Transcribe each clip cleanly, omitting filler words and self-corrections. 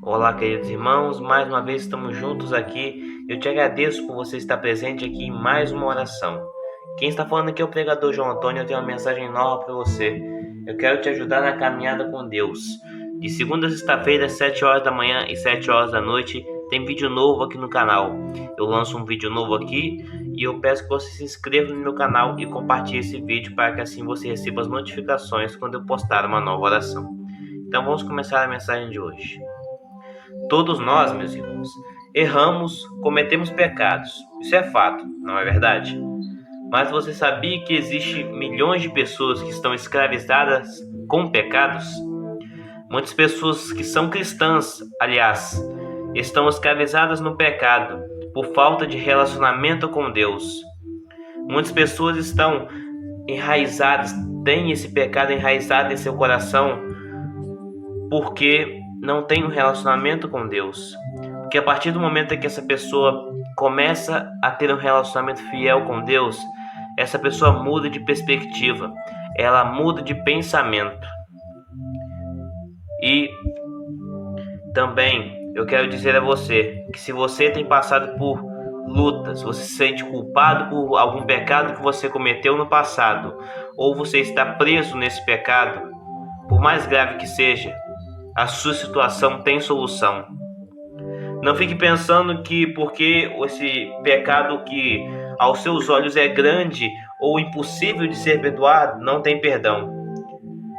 Olá, queridos irmãos, mais uma vez estamos juntos aqui. Eu te agradeço por você estar presente aqui em mais uma oração. Quem está falando aqui é o pregador João Antônio. Eu tenho uma mensagem nova para você. Eu quero te ajudar na caminhada com Deus. De segunda a sexta-feira, 7 horas da manhã e 7 horas da noite, tem vídeo novo aqui no canal. Eu lanço um vídeo novo aqui e eu peço que você se inscreva no meu canal e compartilhe esse vídeo para que assim você receba as notificações quando eu postar uma nova oração. Então vamos começar a mensagem de hoje. Todos nós, meus irmãos, erramos, cometemos pecados. Isso é fato, não é verdade? Mas você sabia que existe milhões de pessoas que estão escravizadas com pecados? Muitas pessoas que são cristãs, aliás, estão escravizadas no pecado por falta de relacionamento com Deus. Muitas pessoas estão enraizadas, têm esse pecado enraizado em seu coração porque não tem um relacionamento com Deus. Porque a partir do momento em que essa pessoa começa a ter um relacionamento fiel com Deus, essa pessoa muda de perspectiva, ela muda de pensamento. E também eu quero dizer a você que se você tem passado por lutas, você se sente culpado por algum pecado que você cometeu no passado, ou você está preso nesse pecado, por mais grave que seja, a sua situação tem solução. Não fique pensando que porque esse pecado que aos seus olhos é grande ou impossível de ser perdoado, não tem perdão.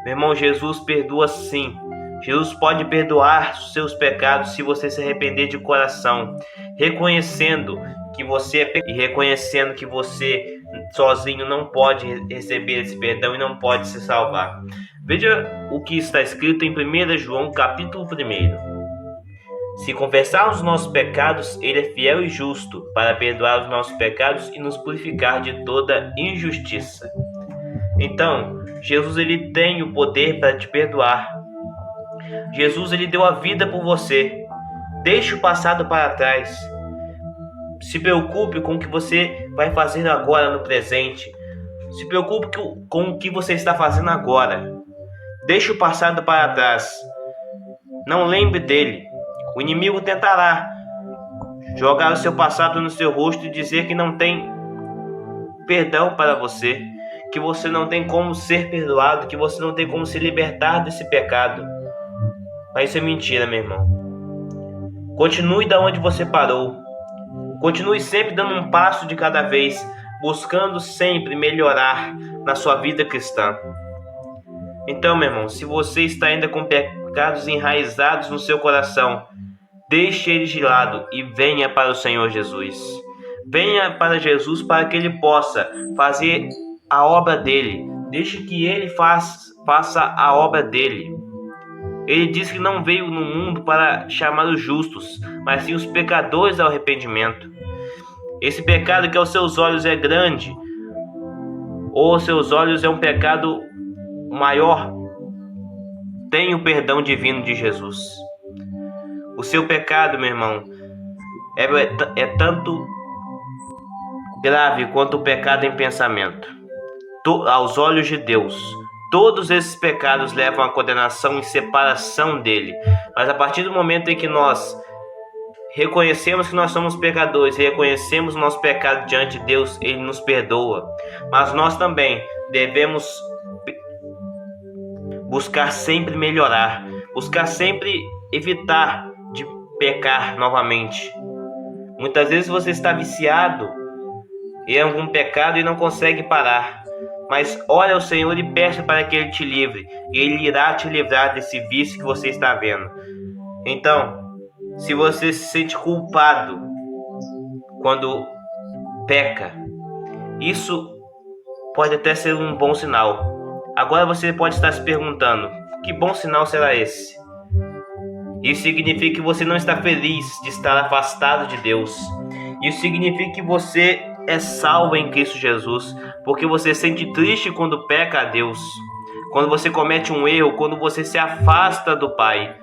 Meu irmão, Jesus perdoa sim. Jesus pode perdoar os seus pecados se você se arrepender de coração, reconhecendo que você é pecador e reconhecendo que você sozinho não pode receber esse perdão e não pode se salvar. Veja o que está escrito em 1 João capítulo 1. Se confessarmos os nossos pecados, Ele é fiel e justo para perdoar os nossos pecados e nos purificar de toda injustiça. Então, Jesus ele tem o poder para te perdoar. Jesus ele deu a vida por você. Deixe o passado para trás. Se preocupe com o que você vai fazer agora no presente. Se preocupe com o que você está fazendo agora. Deixe o passado para trás. Não lembre dele. O inimigo tentará jogar o seu passado no seu rosto e dizer que não tem perdão para você, que você não tem como ser perdoado, que você não tem como se libertar desse pecado. Mas isso é mentira, meu irmão. Continue da onde você parou. Continue sempre dando um passo de cada vez, buscando sempre melhorar na sua vida cristã. Então, meu irmão, se você está ainda com pecados enraizados no seu coração, deixe eles de lado e venha para o Senhor Jesus. Venha para Jesus para que Ele possa fazer a obra dele. Deixe que Ele faça a obra dele. Ele diz que não veio no mundo para chamar os justos, mas sim os pecadores ao arrependimento. Esse pecado que aos seus olhos é grande, ou aos seus olhos é um pecado maior, tem o perdão divino de Jesus. O seu pecado, meu irmão, é tanto grave quanto o pecado em pensamento. Aos olhos de Deus, todos esses pecados levam à condenação e separação dele. Mas a partir do momento em que nós reconhecemos que nós somos pecadores e reconhecemos o nosso pecado diante de Deus, Ele nos perdoa. Mas nós também devemos buscar sempre melhorar, buscar sempre evitar de pecar novamente. Muitas vezes você está viciado em algum pecado e não consegue parar. Mas ore ao Senhor e peça para que Ele te livre. E Ele irá te livrar desse vício que você está vendo. Então, se você se sente culpado quando peca, isso pode até ser um bom sinal. Agora você pode estar se perguntando, que bom sinal será esse? Isso significa que você não está feliz de estar afastado de Deus. Isso significa que você é salvo em Cristo Jesus, porque você se sente triste quando peca a Deus, quando você comete um erro, quando você se afasta do Pai.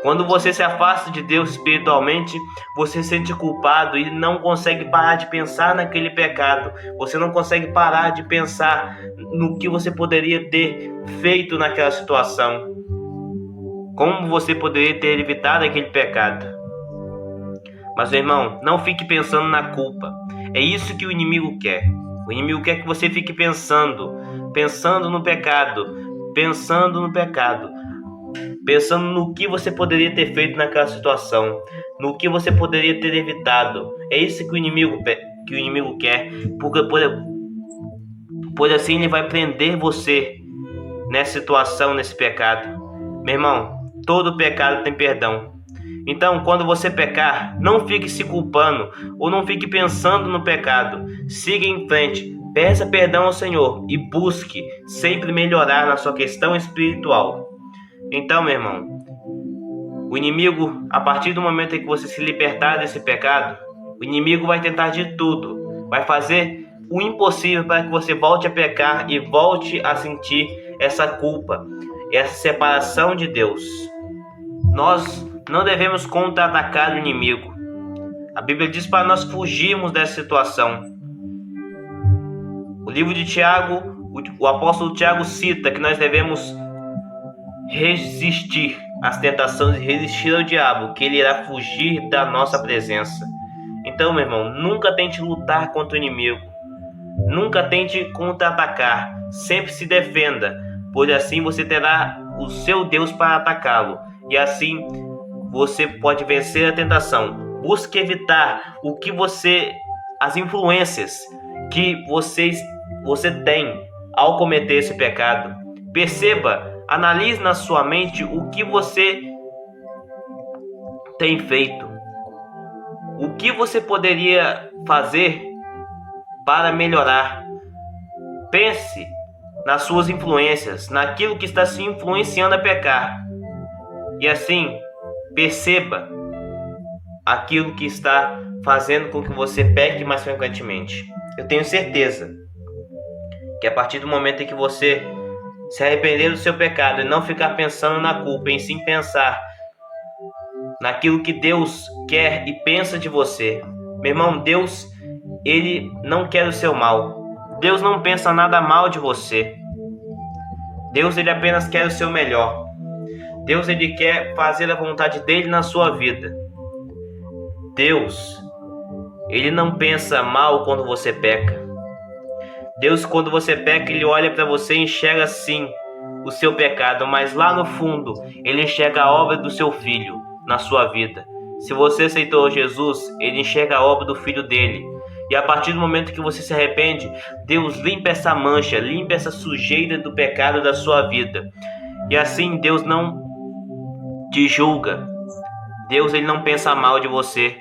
Quando você se afasta de Deus espiritualmente, você se sente culpado e não consegue parar de pensar naquele pecado. Você não consegue parar de pensar no que você poderia ter feito naquela situação. como você poderia ter evitado aquele pecado. Mas, meu irmão, não fique pensando na culpa. É isso que o inimigo quer. O inimigo quer que você fique pensando no pecado, pensando no que você poderia ter feito naquela situação, no que você poderia ter evitado. É isso que o inimigo quer, porque pois assim ele vai prender você nessa situação, nesse pecado. Meu irmão, todo pecado tem perdão. Então, quando você pecar, não fique se culpando ou não fique pensando no pecado. Siga em frente, peça perdão ao Senhor e busque sempre melhorar na sua questão espiritual. Então, meu irmão, o inimigo, a partir do momento em que você se libertar desse pecado, o inimigo vai tentar de tudo, vai fazer o impossível para que você volte a pecar e volte a sentir essa culpa, essa separação de Deus. Nós não devemos contra-atacar o inimigo. A Bíblia diz para nós fugirmos dessa situação. O livro de Tiago, o apóstolo Tiago cita que nós devemos resistir às tentações e resistir ao diabo, que ele irá fugir da nossa presença. Então, meu irmão, nunca tente lutar contra o inimigo. Nunca tente contra-atacar. Sempre se defenda, pois assim você terá o seu Deus para atacá-lo. E assim você pode vencer a tentação. Busque evitar as influências que você tem ao cometer esse pecado. Perceba, analise na sua mente o que você tem feito. O que você poderia fazer para melhorar. Pense nas suas influências, naquilo que está se influenciando a pecar. E assim, perceba aquilo que está fazendo com que você peque mais frequentemente. Eu tenho certeza que a partir do momento em que você se arrepender do seu pecado e não ficar pensando na culpa, em sim pensar naquilo que Deus quer e pensa de você. Meu irmão, Deus, ele não quer o seu mal. Deus não pensa nada mal de você. Deus, ele apenas quer o seu melhor. Deus, ele quer fazer a vontade dele na sua vida. Deus, ele não pensa mal quando você peca. Deus, quando você peca, ele olha para você e enxerga sim o seu pecado, mas lá no fundo, ele enxerga a obra do seu filho na sua vida. Se você aceitou Jesus, ele enxerga a obra do filho dele. E a partir do momento que você se arrepende, Deus limpa essa mancha, limpa essa sujeira do pecado da sua vida. E assim Deus não te julga. Deus, ele não pensa mal de você.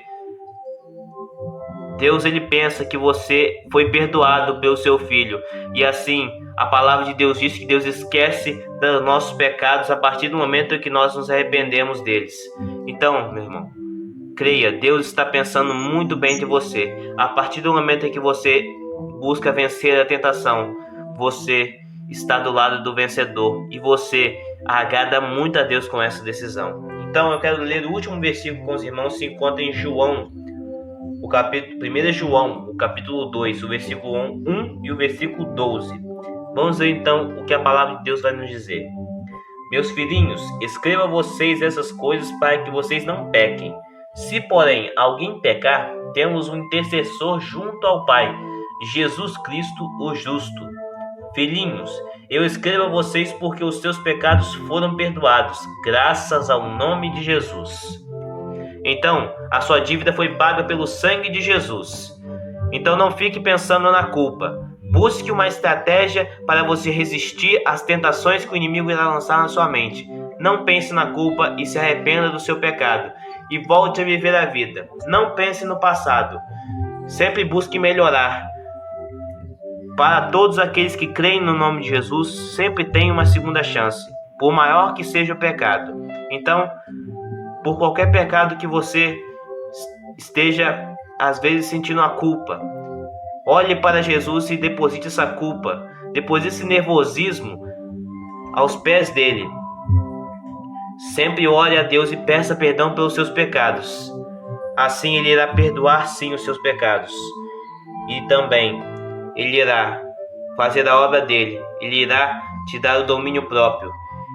Deus, ele pensa que você foi perdoado pelo seu filho. E assim, a palavra de Deus diz que Deus esquece dos nossos pecados a partir do momento em que nós nos arrependemos deles. Então, meu irmão, creia, Deus está pensando muito bem de você. A partir do momento em que você busca vencer a tentação, você está do lado do vencedor e você agrada muito a Deus com essa decisão. Então eu quero ler o último versículo com os irmãos, se encontra em João, 1 João, o capítulo 2, o versículo 1 e o versículo 12. Vamos ver então o que a palavra de Deus vai nos dizer. Meus filhinhos, escrevo a vocês essas coisas para que vocês não pequem. Se, porém, alguém pecar, temos um intercessor junto ao Pai, Jesus Cristo, o justo. Filhinhos, eu escrevo a vocês porque os seus pecados foram perdoados, graças ao nome de Jesus. Então, a sua dívida foi paga pelo sangue de Jesus. Então não fique pensando na culpa. Busque uma estratégia para você resistir às tentações que o inimigo irá lançar na sua mente. Não pense na culpa e se arrependa do seu pecado. E volte a viver a vida. Não pense no passado. Sempre busque melhorar. Para todos aqueles que creem no nome de Jesus, sempre tem uma segunda chance, por maior que seja o pecado. Então, por qualquer pecado que você esteja, às vezes, sentindo a culpa, olhe para Jesus e deposite essa culpa, deposite esse nervosismo aos pés dele. Sempre ore a Deus e peça perdão pelos seus pecados. Assim ele irá perdoar sim os seus pecados. E também ele irá fazer a obra dele. Ele irá te dar o domínio próprio.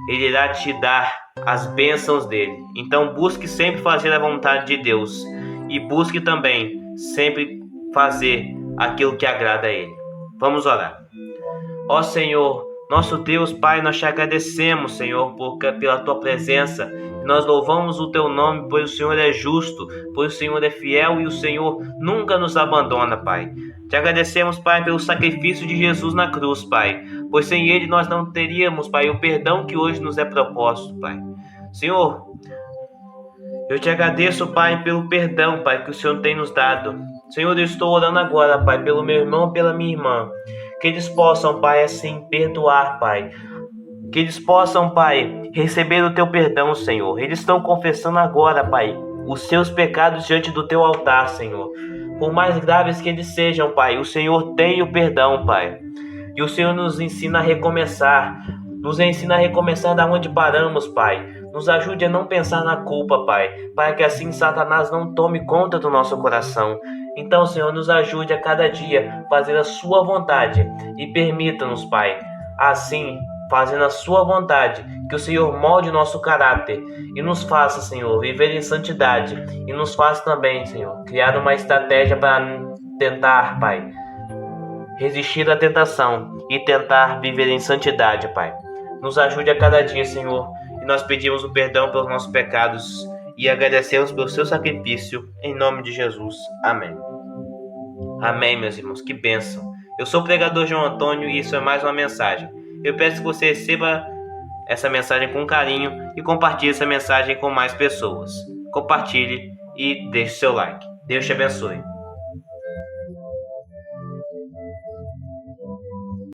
Ele irá te dar as bênçãos dele. Então busque sempre fazer a vontade de Deus e busque também sempre fazer aquilo que agrada a ele. Vamos orar. Ó Senhor, nosso Deus, Pai, nós te agradecemos, Senhor, pela tua presença. Nós louvamos o teu nome, pois o Senhor é justo, pois o Senhor é fiel e o Senhor nunca nos abandona, Pai. Te agradecemos, Pai, pelo sacrifício de Jesus na cruz, Pai, pois sem ele nós não teríamos, Pai, o perdão que hoje nos é proposto, Pai. Senhor, eu te agradeço, Pai, pelo perdão, Pai, que o Senhor tem nos dado. Senhor, eu estou orando agora, Pai, pelo meu irmão e pela minha irmã, que eles possam, Pai, assim, perdoar, Pai. Que eles possam, Pai, receber o teu perdão, Senhor. Eles estão confessando agora, Pai, os seus pecados diante do teu altar, Senhor. Por mais graves que eles sejam, Pai, o Senhor tem o perdão, Pai. E o Senhor nos ensina a recomeçar. Nos ensina a recomeçar da onde paramos, Pai. Nos ajude a não pensar na culpa, Pai, para que assim Satanás não tome conta do nosso coração. Então, Senhor, nos ajude a cada dia fazer a sua vontade e permita-nos, Pai, assim, fazendo a sua vontade, que o Senhor molde o nosso caráter e nos faça, Senhor, viver em santidade e nos faça também, Senhor, criar uma estratégia para tentar, Pai, resistir à tentação e tentar viver em santidade, Pai. Nos ajude a cada dia, Senhor, e nós pedimos o perdão pelos nossos pecados e agradecemos pelo seu sacrifício, em nome de Jesus. Amém. Amém, meus irmãos, que bênção. Eu sou o pregador João Antônio e isso é mais uma mensagem. Eu peço que você receba essa mensagem com carinho e compartilhe essa mensagem com mais pessoas. Compartilhe e deixe seu like. Deus te abençoe.